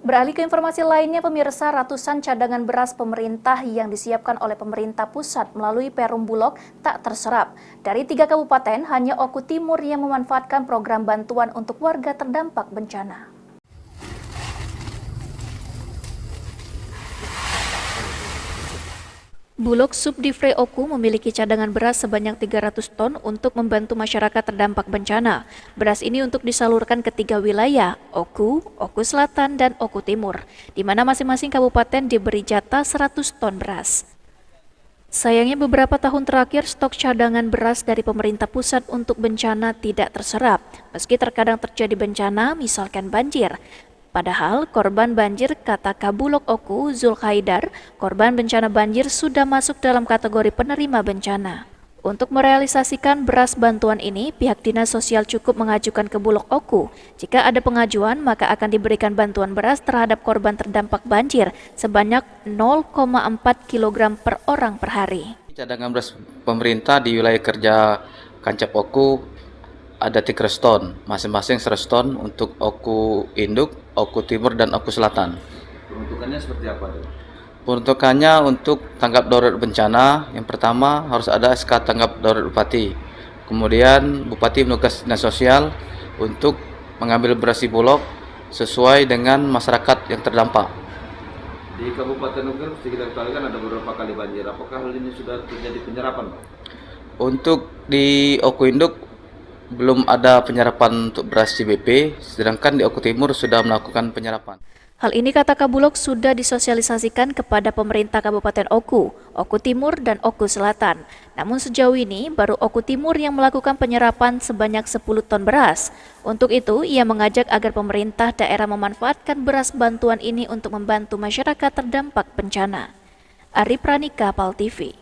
Beralih ke informasi lainnya, pemirsa, ratusan cadangan beras pemerintah yang disiapkan oleh pemerintah pusat melalui Perum Bulog tak terserap. Dari 3 kabupaten, hanya Oku Timur yang memanfaatkan program bantuan untuk warga terdampak bencana. Bulog Subdivre Oku memiliki cadangan beras sebanyak 300 ton untuk membantu masyarakat terdampak bencana. Beras ini untuk disalurkan ke 3 wilayah, Oku, Oku Selatan, dan Oku Timur, di mana masing-masing kabupaten diberi jatah 100 ton beras. Sayangnya beberapa tahun terakhir stok cadangan beras dari pemerintah pusat untuk bencana tidak terserap, meski terkadang terjadi bencana, misalkan banjir. Padahal korban banjir, kata Kabulok Oku, Zulkhaidar, korban bencana banjir sudah masuk dalam kategori penerima bencana. Untuk merealisasikan beras bantuan ini, pihak Dinas Sosial cukup mengajukan ke Bulog Oku. Jika ada pengajuan, maka akan diberikan bantuan beras terhadap korban terdampak banjir sebanyak 0,4 kg per orang per hari. Cadangan beras pemerintah di wilayah kerja Kancap Oku ada 300 ton, masing-masing 100 ton untuk Oku Induk, Oku Timur, dan Oku Selatan. Peruntukannya seperti apa, Dok? Peruntukannya untuk tanggap darurat bencana, yang pertama harus ada SK tanggap darurat Bupati. Kemudian Bupati menugas Dinas Sosial untuk mengambil beras di Bulog sesuai dengan masyarakat yang terdampak. Di Kabupaten Oku kita ketahui kan ada beberapa kali banjir. Apakah hal ini sudah terjadi penyerapan, Pak? Untuk di Oku Induk belum ada penyerapan untuk beras CBP, sedangkan di Oku Timur sudah melakukan penyerapan. Hal ini, kata Kabulok, sudah disosialisasikan kepada pemerintah Kabupaten Oku, Oku Timur, dan Oku Selatan. Namun sejauh ini baru Oku Timur yang melakukan penyerapan sebanyak 10 ton beras. Untuk itu, ia mengajak agar pemerintah daerah memanfaatkan beras bantuan ini untuk membantu masyarakat terdampak bencana. Ari Pranika, PAL TV.